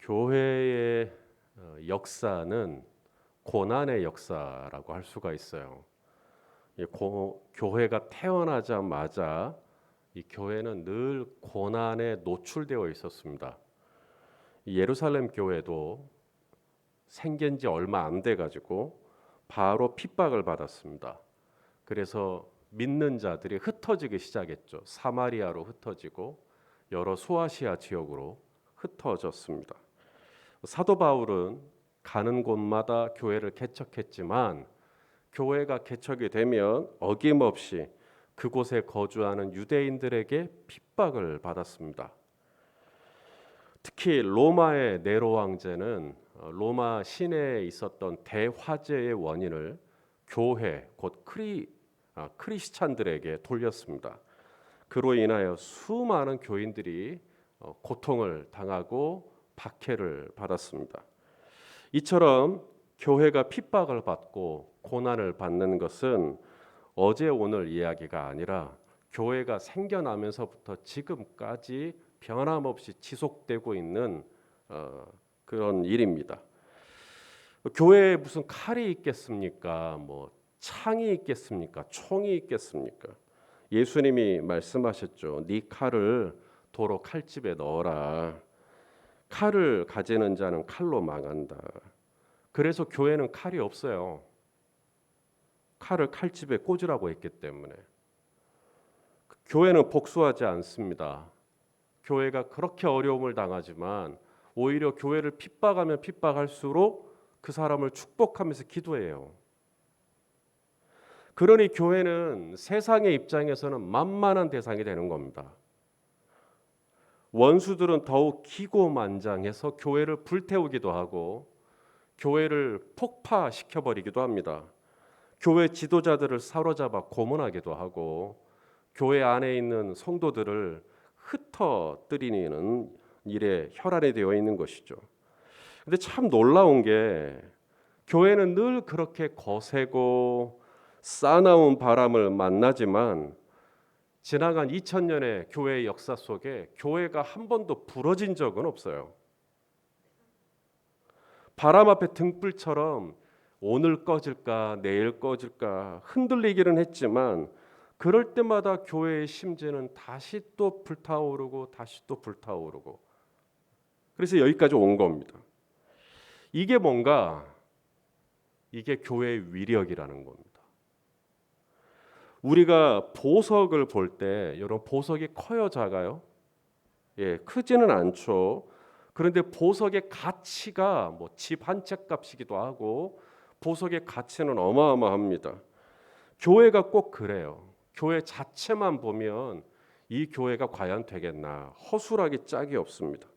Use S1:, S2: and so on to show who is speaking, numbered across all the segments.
S1: 교회의 역사는 고난의 역사라고 할 수가 있어요. 교회가 태어나자마자 이 교회는 늘 고난에 노출되어 있었습니다. 이 예루살렘 교회도 생긴 지 얼마 안 돼 가지고 바로 핍박을 받았습니다. 그래서 믿는 자들이 흩어지기 시작했죠. 사마리아로 흩어지고 여러 소아시아 지역으로 흩어졌습니다. 사도 바울은 가는 곳마다 교회를 개척했지만 교회가 개척이 되면 어김없이 그곳에 거주하는 유대인들에게 핍박을 받았습니다. 특히 로마의 네로 황제는 로마 시내에 있었던 대화재의 원인을 교회 곧 크리스찬들에게 돌렸습니다. 그로 인하여 수많은 교인들이 고통을 당하고 박해를 받았습니다. 이처럼 교회가 핍박을 받고 고난을 받는 것은 어제 오늘 이야기가 아니라 교회가 생겨나면서부터 지금까지 변함없이 지속되고 있는 그런 일입니다. 교회에 무슨 칼이 있겠습니까? 뭐 창이 있겠습니까? 총이 있겠습니까? 예수님이 말씀하셨죠. 네 칼을 도로 칼집에 넣어라. 칼을 가지는 자는 칼로 망한다. 그래서 교회는 칼이 없어요. 칼을 칼집에 꽂으라고 했기 때문에. 교회는 복수하지 않습니다. 교회가 그렇게 어려움을 당하지만 오히려 교회를 핍박하면 핍박할수록 그 사람을 축복하면서 기도해요. 그러니 교회는 세상의 입장에서는 만만한 대상이 되는 겁니다. 원수들은 더욱 기고만장해서 교회를 불태우기도 하고 교회를 폭파시켜버리기도 합니다. 교회 지도자들을 사로잡아 고문하기도 하고 교회 안에 있는 성도들을 흩어뜨리는 일에 혈안이 되어 있는 것이죠. 근데 참 놀라운 게 교회는 늘 그렇게 거세고 싸나운 바람을 만나지만 지나간 2000년의 교회의 역사 속에 교회가 한 번도 부러진 적은 없어요. 바람 앞에 등불처럼 오늘 꺼질까 내일 꺼질까 흔들리기는 했지만 그럴 때마다 교회의 심지는 다시 또 불타오르고 다시 또 불타오르고 그래서 여기까지 온 겁니다. 이게 뭔가 이게 교회의 위력이라는 겁니다. 우리가 보석을 볼 때 여러분 보석이 커요 작아요? 예, 크지는 않죠. 그런데 보석의 가치가 뭐 집 한 채 값이기도 하고 보석의 가치는 어마어마합니다. 교회가 꼭 그래요. 교회 자체만 보면 이 교회가 과연 되겠나 허술하기 짝이 없습니다.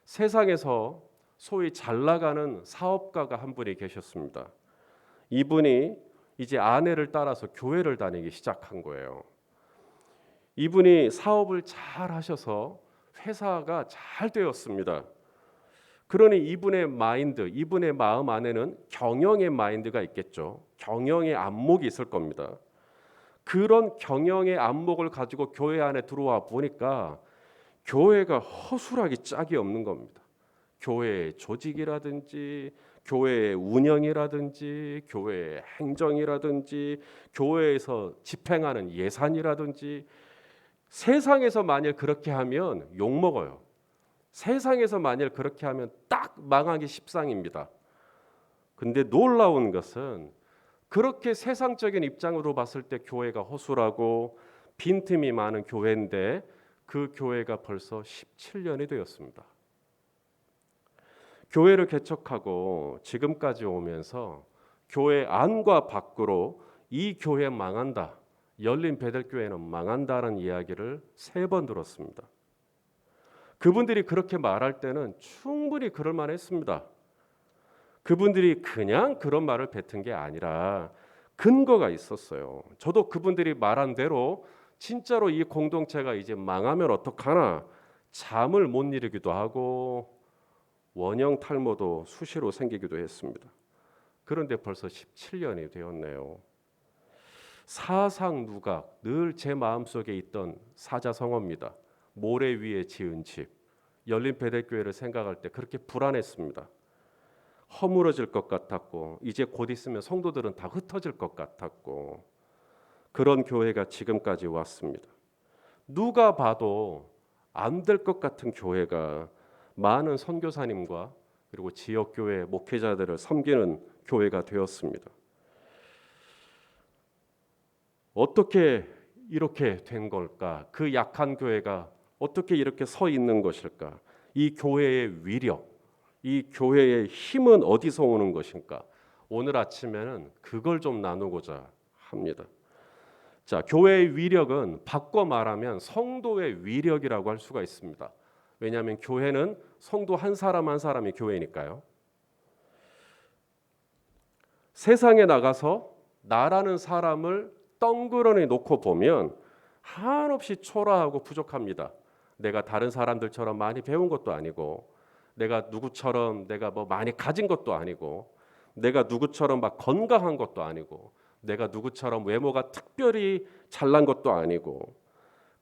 S1: 세상에서 소위 잘 나가는 사업가가 한 분이 계셨습니다. 이분이 이제 아내를 따라서 교회를 다니기 시작한 거예요. 이분이 사업을 잘 하셔서 회사가 잘 되었습니다. 그러니 이분의 마인드, 이분의 마음 안에는 경영의 마인드가 있겠죠. 경영의 안목이 있을 겁니다. 그런 경영의 안목을 가지고 교회 안에 들어와 보니까 교회가 허술하기 짝이 없는 겁니다. 교회의 조직이라든지 교회의 운영이라든지 교회의 행정이라든지 교회에서 집행하는 예산이라든지 세상에서 만일 그렇게 하면 욕먹어요. 세상에서 만일 그렇게 하면 딱 망하기 십상입니다. 근데 놀라운 것은 그렇게 세상적인 입장으로 봤을 때 교회가 허술하고 빈틈이 많은 교회인데 그 교회가 벌써 17년이 되었습니다. 교회를 개척하고 지금까지 오면서 교회 안과 밖으로 이 교회 망한다. 열린 베델교회는 망한다는 이야기를 3번 들었습니다. 그분들이 그렇게 말할 때는 충분히 그럴 만했습니다. 그분들이 그냥 그런 말을 뱉은 게 아니라 근거가 있었어요. 저도 그분들이 말한 대로 진짜로 이 공동체가 이제 망하면 어떡하나 잠을 못 이루기도 하고 원형 탈모도 수시로 생기기도 했습니다. 그런데 벌써 17년이 되었네요. 사상 누각 늘 제 마음속에 있던 사자성어입니다. 모래 위에 지은 집. 열린 베델교회를 생각할 때 그렇게 불안했습니다. 허물어질 것 같았고 이제 곧 있으면 성도들은 다 흩어질 것 같았고 그런 교회가 지금까지 왔습니다. 누가 봐도 안 될 것 같은 교회가 많은 선교사님과 그리고 지역교회 목회자들을 섬기는 교회가 되었습니다. 어떻게 이렇게 된 걸까? 그 약한 교회가 어떻게 이렇게 서 있는 것일까? 이 교회의 위력, 이 교회의 힘은 어디서 오는 것인가? 오늘 아침에는 그걸 좀 나누고자 합니다. 자, 교회의 위력은 바꿔 말하면 성도의 위력이라고 할 수가 있습니다. 왜냐하면 교회는 성도 한 사람 한 사람이 교회니까요. 세상에 나가서 나라는 사람을 덩그러니 놓고 보면 한없이 초라하고 부족합니다. 내가 다른 사람들처럼 많이 배운 것도 아니고 내가 누구처럼 내가 뭐 많이 가진 것도 아니고 내가 누구처럼 막 건강한 것도 아니고 내가 누구처럼 외모가 특별히 잘난 것도 아니고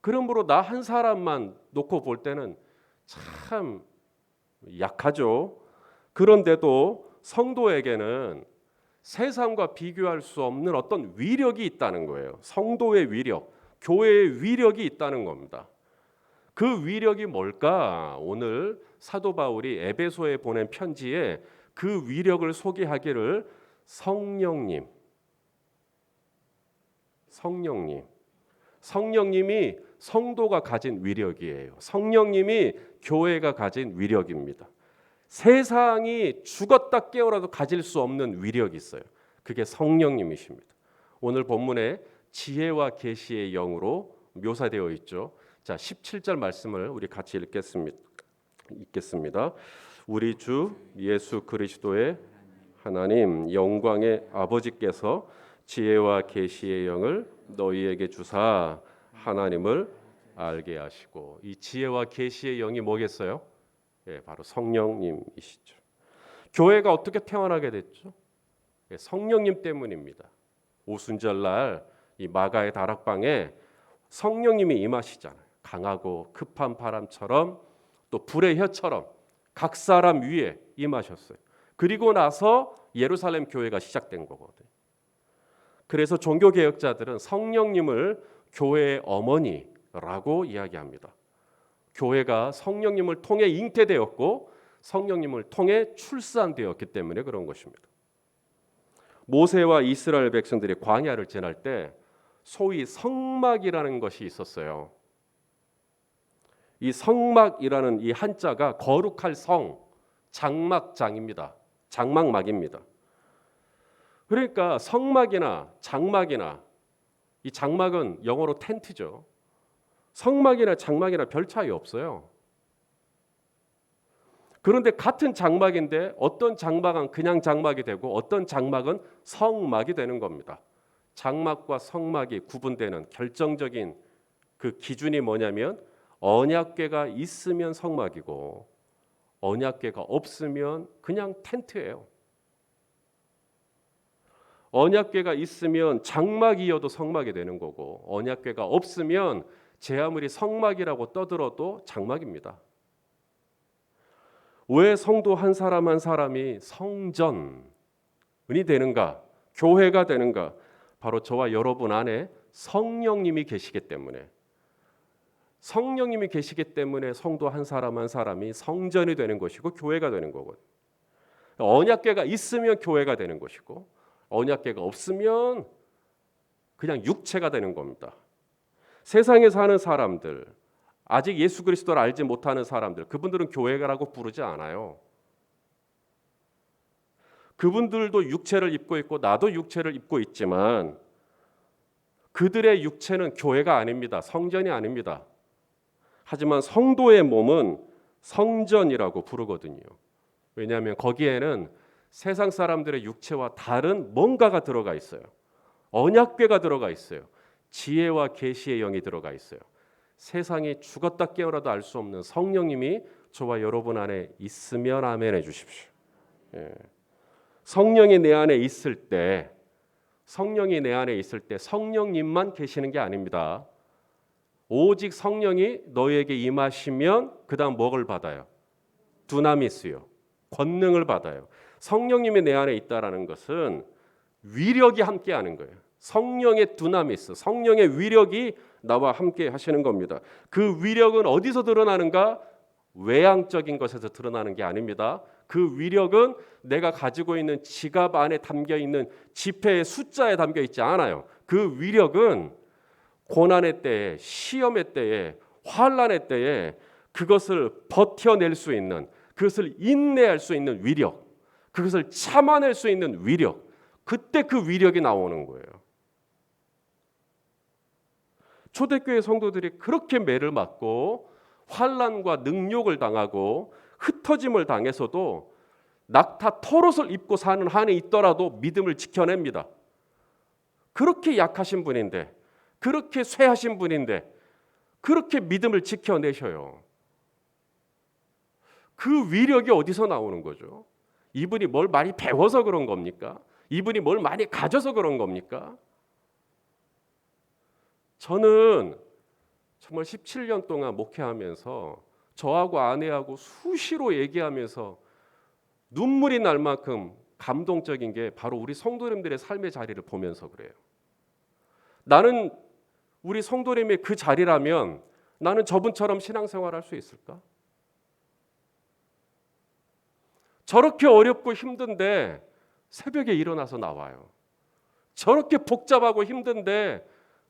S1: 그러므로 나 한 사람만 놓고 볼 때는 참 약하죠. 그런데도 성도에게는 세상과 비교할 수 없는 어떤 위력이 있다는 거예요. 성도의 위력, 교회의 위력이 있다는 겁니다. 그 위력이 뭘까? 오늘 사도 바울이 에베소에 보낸 편지에 그 위력을 소개하기를 성령님이 성도가 가진 위력이에요. 성령님이 교회가 가진 위력입니다. 세상이 죽었다 깨어나도 가질 수 없는 위력이 있어요. 그게 성령님이십니다. 오늘 본문에 지혜와 계시의 영으로 묘사되어 있죠. 자, 17절 말씀을 우리 같이 읽겠습니다. 우리 주 예수 그리스도의 하나님 영광의 아버지께서 지혜와 계시의 영을 너희에게 주사 하나님을 알게 하시고, 이 지혜와 계시의 영이 뭐겠어요? 예, 바로 성령님이시죠. 교회가 어떻게 태어나게 됐죠? 예, 성령님 때문입니다. 오순절날 이 마가의 다락방에 성령님이 임하시잖아요. 강하고 급한 바람처럼 또 불의 혀처럼 각 사람 위에 임하셨어요. 그리고 나서 예루살렘 교회가 시작된 거거든요. 그래서 종교개혁자들은 성령님을 교회의 어머니라고 이야기합니다. 교회가 성령님을 통해 잉태되었고 성령님을 통해 출산되었기 때문에 그런 것입니다. 모세와 이스라엘 백성들이 광야를 지날 때 소위 성막이라는 것이 있었어요. 이 성막이라는 이 한자가 거룩할 성, 장막장입니다. 장막막입니다. 그러니까 성막이나 장막이나, 이 장막은 영어로 텐트죠. 성막이나 장막이나 별 차이 없어요. 그런데 같은 장막인데 어떤 장막은 그냥 장막이 되고 어떤 장막은 성막이 되는 겁니다. 장막과 성막이 구분되는 결정적인 그 기준이 뭐냐면 언약궤가 있으면 성막이고 언약궤가 없으면 그냥 텐트예요. 언약궤가 있으면 장막이어도 성막이 되는 거고 언약궤가 없으면 제 아무리 성막이라고 떠들어도 장막입니다. 왜 성도 한 사람 한 사람이 성전이 되는가? 교회가 되는가? 바로 저와 여러분 안에 성령님이 계시기 때문에, 성령님이 계시기 때문에 성도 한 사람 한 사람이 성전이 되는 것이고 교회가 되는 거거든요. 언약궤가 있으면 교회가 되는 것이고 언약궤가 없으면 그냥 육체가 되는 겁니다. 세상에 사는 사람들, 아직 예수 그리스도를 알지 못하는 사람들, 그분들은 교회라고 부르지 않아요. 그분들도 육체를 입고 있고 나도 육체를 입고 있지만 그들의 육체는 교회가 아닙니다. 성전이 아닙니다. 하지만 성도의 몸은 성전이라고 부르거든요. 왜냐하면 거기에는 세상 사람들의 육체와 다른 뭔가가 들어가 있어요. 언약궤가 들어가 있어요. 지혜와 계시의 영이 들어가 있어요. 세상이 죽었다 깨어나도 알 수 없는 성령님이 저와 여러분 안에 있으면 아멘 해주십시오. 예. 성령이 내 안에 있을 때, 성령이 내 안에 있을 때 성령님만 계시는 게 아닙니다. 오직 성령이 너희에게 임하시면 그 다음 뭐를 받아요? 두나미스요. 권능을 받아요. 성령님이 내 안에 있다라는 것은 위력이 함께하는 거예요. 성령의 두나미스, 성령의 위력이 나와 함께 하시는 겁니다. 그 위력은 어디서 드러나는가? 외향적인 것에서 드러나는 게 아닙니다. 그 위력은 내가 가지고 있는 지갑 안에 담겨 있는 지폐의 숫자에 담겨 있지 않아요. 그 위력은 고난의 때에, 시험의 때에, 환난의 때에 그것을 버텨낼 수 있는, 그것을 인내할 수 있는 위력, 그것을 참아낼 수 있는 위력, 그때 그 위력이 나오는 거예요. 초대교회 성도들이 그렇게 매를 맞고 환난과 능욕을 당하고 흩어짐을 당해서도 낙타 털옷을 입고 사는 한이 있더라도 믿음을 지켜냅니다. 그렇게 약하신 분인데, 그렇게 쇠하신 분인데 그렇게 믿음을 지켜내셔요. 그 위력이 어디서 나오는 거죠? 이분이 뭘 많이 배워서 그런 겁니까? 이분이 뭘 많이 가져서 그런 겁니까? 저는 정말 17년 동안 목회하면서 저하고 아내하고 수시로 얘기하면서 눈물이 날 만큼 감동적인 게 바로 우리 성도님들의 삶의 자리를 보면서 그래요. 나는 우리 성도님의 그 자리라면 나는 저분처럼 신앙생활할 수 있을까? 저렇게 어렵고 힘든데 새벽에 일어나서 나와요. 저렇게 복잡하고 힘든데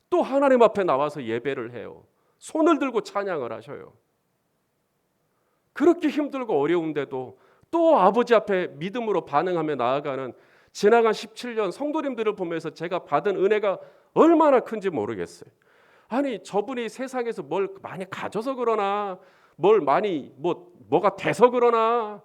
S1: 또 하나님 앞에 나와서 예배를 해요. 손을 들고 찬양을 하셔요. 그렇게 힘들고 어려운데도 또 아버지 앞에 믿음으로 반응하며 나아가는 지나간 17년 성도님들을 보면서 제가 받은 은혜가 얼마나 큰지 모르겠어요. 아니 저분이 세상에서 뭘 많이 가져서 그러나 뭘 많이 뭐가 돼서 그러나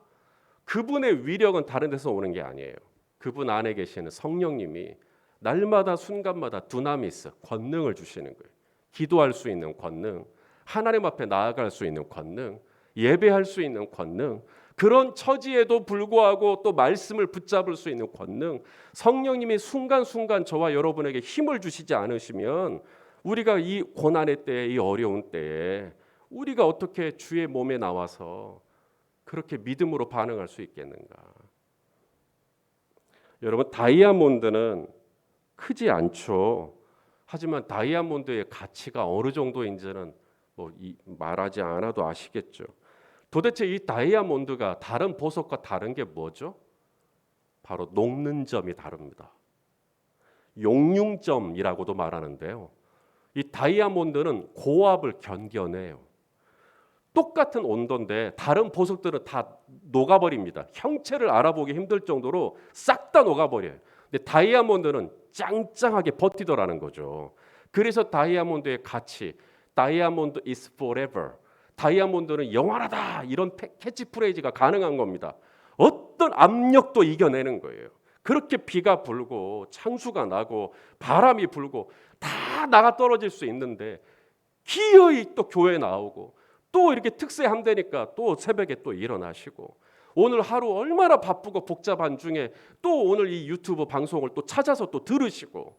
S1: 그분의 위력은 다른 데서 오는 게 아니에요. 그분 안에 계시는 성령님이 날마다 순간마다 두나미스 권능을 주시는 거예요. 기도할 수 있는 권능, 하나님 앞에 나아갈 수 있는 권능, 예배할 수 있는 권능, 그런 처지에도 불구하고 또 말씀을 붙잡을 수 있는 권능, 성령님이 순간순간 저와 여러분에게 힘을 주시지 않으시면 우리가 이 고난의 때에, 이 어려운 때에 우리가 어떻게 주의 몸에 나와서 그렇게 믿음으로 반응할 수 있겠는가? 여러분, 다이아몬드는 크지 않죠. 하지만 다이아몬드의 가치가 어느 정도인지는 말하지 않아도 아시겠죠. 도대체 이 다이아몬드가 다른 보석과 다른 게 뭐죠? 바로 녹는 점이 다릅니다. 용융점이라고도 말하는데요. 이 다이아몬드는 고압을 견뎌내요. 똑같은 온도인데 다른 보석들은 다 녹아버립니다. 형체를 알아보기 힘들 정도로 싹 다 녹아버려요. 근데 다이아몬드는 짱짱하게 버티더라는 거죠. 그래서 다이아몬드의 가치, 다이아몬드 is forever, 다이아몬드는 영원하다, 이런 캐치프레이즈가 가능한 겁니다. 어떤 압력도 이겨내는 거예요. 그렇게 비가 불고 창수가 나고 바람이 불고 다 나가 떨어질 수 있는데 기어이 또 교회 나오고 또 이렇게 특세함되니까 또 새벽에 또 일어나시고 오늘 하루 얼마나 바쁘고 복잡한 중에 또 오늘 이 유튜브 방송을 또 찾아서 또 들으시고,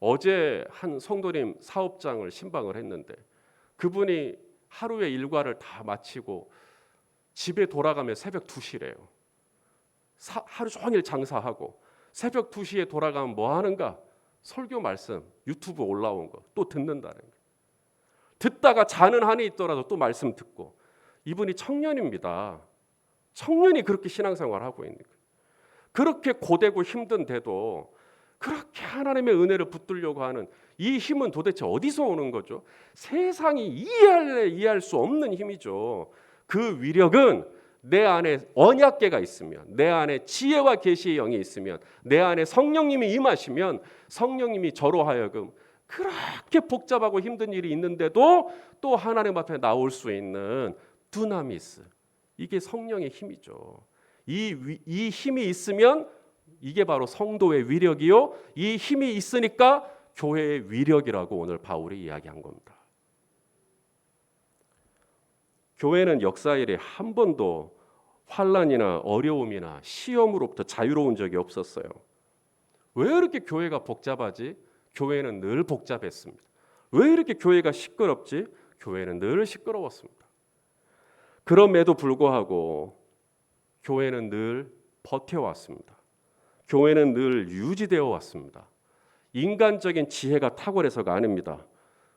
S1: 어제 한 성도님 사업장을 신방을 했는데 그분이 하루의 일과를 다 마치고 집에 돌아가면 새벽 2시래요. 하루 종일 장사하고 새벽 2시에 돌아가면 뭐 하는가? 설교 말씀 유튜브 올라온 거 또 듣는다는 거예요. 듣다가 자는 한이 있더라도 또 말씀 듣고. 이분이 청년입니다. 청년이 그렇게 신앙생활하고 있는 거예요. 그렇게 고되고 힘든데도 그렇게 하나님의 은혜를 붙들려고 하는 이 힘은 도대체 어디서 오는 거죠? 세상이 이해할 수 없는 힘이죠. 그 위력은 내 안에 언약궤가 있으면, 내 안에 지혜와 계시의 영이 있으면, 내 안에 성령님이 임하시면 성령님이 저로 하여금 그렇게 복잡하고 힘든 일이 있는데도 또 하나님 앞에 나올 수 있는 두나미스, 이게 성령의 힘이죠. 이 힘이 있으면 이게 바로 성도의 위력이요, 이 힘이 있으니까 교회의 위력이라고 오늘 바울이 이야기한 겁니다. 교회는 역사 이래 한 번도 환난이나 어려움이나 시험으로부터 자유로운 적이 없었어요. 왜 이렇게 교회가 복잡하지? 교회는 늘 복잡했습니다. 왜 이렇게 교회가 시끄럽지? 교회는 늘 시끄러웠습니다. 그럼에도 불구하고 교회는 늘 버텨왔습니다. 교회는 늘 유지되어 왔습니다. 인간적인 지혜가 탁월해서가 아닙니다.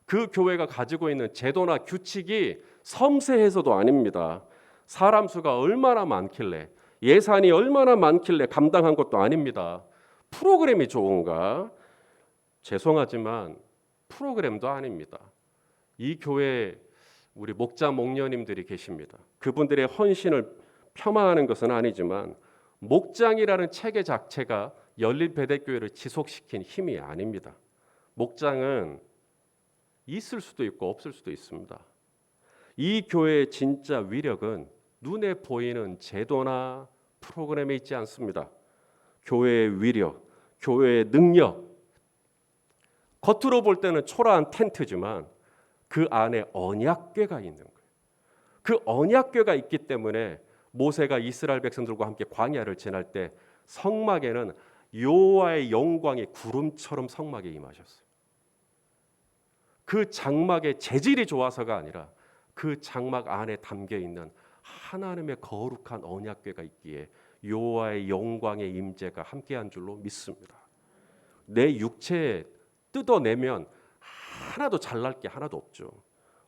S1: 그 교회가 가지고 있는 제도나 규칙이 섬세해서도 아닙니다. 사람 수가 얼마나 많길래, 예산이 얼마나 많길래 감당한 것도 아닙니다. 프로그램이 좋은가? 죄송하지만 프로그램도 아닙니다. 이 교회에 우리 목자 목녀님들이 계십니다. 그분들의 헌신을 폄하하는 것은 아니지만 목장이라는 체계 자체가 열린배대교회를 지속시킨 힘이 아닙니다. 목장은 있을 수도 있고 없을 수도 있습니다. 이 교회의 진짜 위력은 눈에 보이는 제도나 프로그램에 있지 않습니다. 교회의 위력, 교회의 능력, 겉으로 볼 때는 초라한 텐트지만 그 안에 언약궤가 있는 거예요. 그 언약궤가 있기 때문에 모세가 이스라엘 백성들과 함께 광야를 지날 때 성막에는 여호와의 영광이 구름처럼 성막에 임하셨어요. 그 장막의 재질이 좋아서가 아니라 그 장막 안에 담겨 있는 하나님의 거룩한 언약궤가 있기에 여호와의 영광의 임재가 함께한 줄로 믿습니다. 내 육체에 뜯어내면 하나도 잘날 게 하나도 없죠.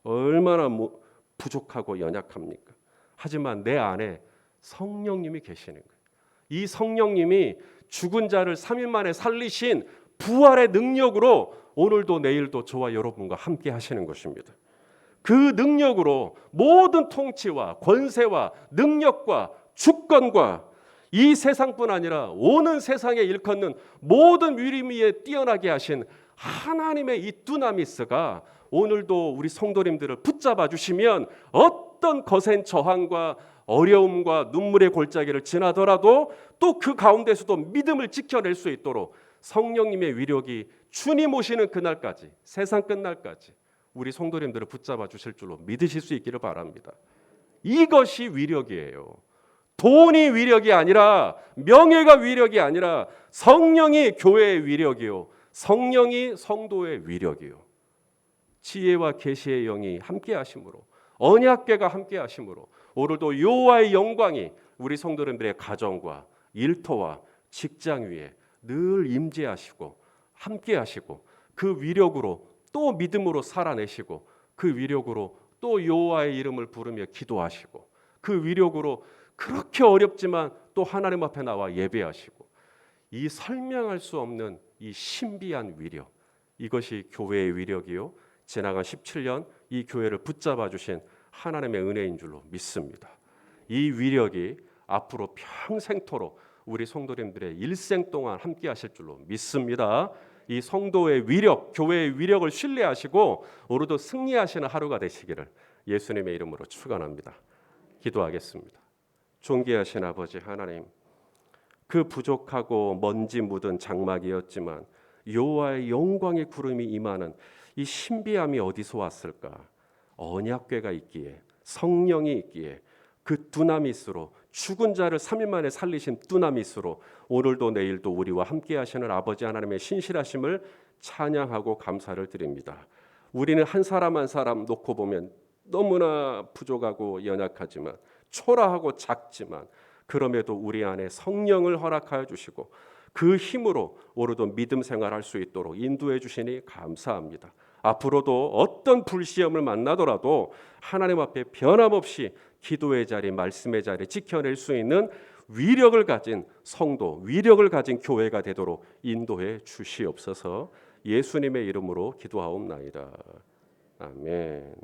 S1: 얼마나 부족하고 연약합니까? 하지만 내 안에 성령님이 계시는 거예요. 이 성령님이 죽은 자를 3일 만에 살리신 부활의 능력으로 오늘도 내일도 저와 여러분과 함께 하시는 것입니다. 그 능력으로 모든 통치와 권세와 능력과 주권과 이 세상뿐 아니라 오는 세상에 일컫는 모든 위리미에 뛰어나게 하신 하나님의 이 두나미스가 오늘도 우리 성도님들을 붙잡아 주시면 어떤 거센 저항과 어려움과 눈물의 골짜기를 지나더라도 또 그 가운데서도 믿음을 지켜낼 수 있도록 성령님의 위력이 주님 오시는 그날까지, 세상 끝날까지 우리 성도님들을 붙잡아 주실 줄로 믿으실 수 있기를 바랍니다. 이것이 위력이에요. 돈이 위력이 아니라, 명예가 위력이 아니라 성령이 교회의 위력이요, 성령이 성도의 위력이요. 지혜와 계시의 영이 함께 하심으로, 언약궤가 함께 하심으로 오늘도 여호와의 영광이 우리 성도님들의 가정과 일터와 직장 위에 늘 임재하시고 함께 하시고 그 위력으로 또 믿음으로 살아내시고 그 위력으로 또 여호와의 이름을 부르며 기도하시고 그 위력으로 그렇게 어렵지만 또 하나님 앞에 나와 예배하시고 이 설명할 수 없는 이 신비한 위력, 이것이 교회의 위력이요, 지나간 17년 이 교회를 붙잡아 주신 하나님의 은혜인 줄로 믿습니다. 이 위력이 앞으로 평생토록 우리 성도님들의 일생 동안 함께 하실 줄로 믿습니다. 이 성도의 위력, 교회의 위력을 신뢰하시고 오늘도 승리하시는 하루가 되시기를 예수님의 이름으로 축원합니다. 기도하겠습니다. 존귀하신 아버지 하나님, 그 부족하고 먼지 묻은 장막이었지만 여호와의 영광의 구름이 임하는 이 신비함이 어디서 왔을까? 언약궤가 있기에, 성령이 있기에, 그 두나미스로 죽은 자를 3일 만에 살리신 두나미스로 오늘도 내일도 우리와 함께 하시는 아버지 하나님의 신실하심을 찬양하고 감사를 드립니다. 우리는 한 사람 한 사람 놓고 보면 너무나 부족하고 연약하지만, 초라하고 작지만, 그럼에도 우리 안에 성령을 허락하여 주시고 그 힘으로 오늘도 믿음 생활할 수 있도록 인도해 주시니 감사합니다. 앞으로도 어떤 불시험을 만나더라도 하나님 앞에 변함없이 기도의 자리, 말씀의 자리 지켜낼 수 있는 위력을 가진 성도, 위력을 가진 교회가 되도록 인도해 주시옵소서. 예수님의 이름으로 기도하옵나이다. 아멘.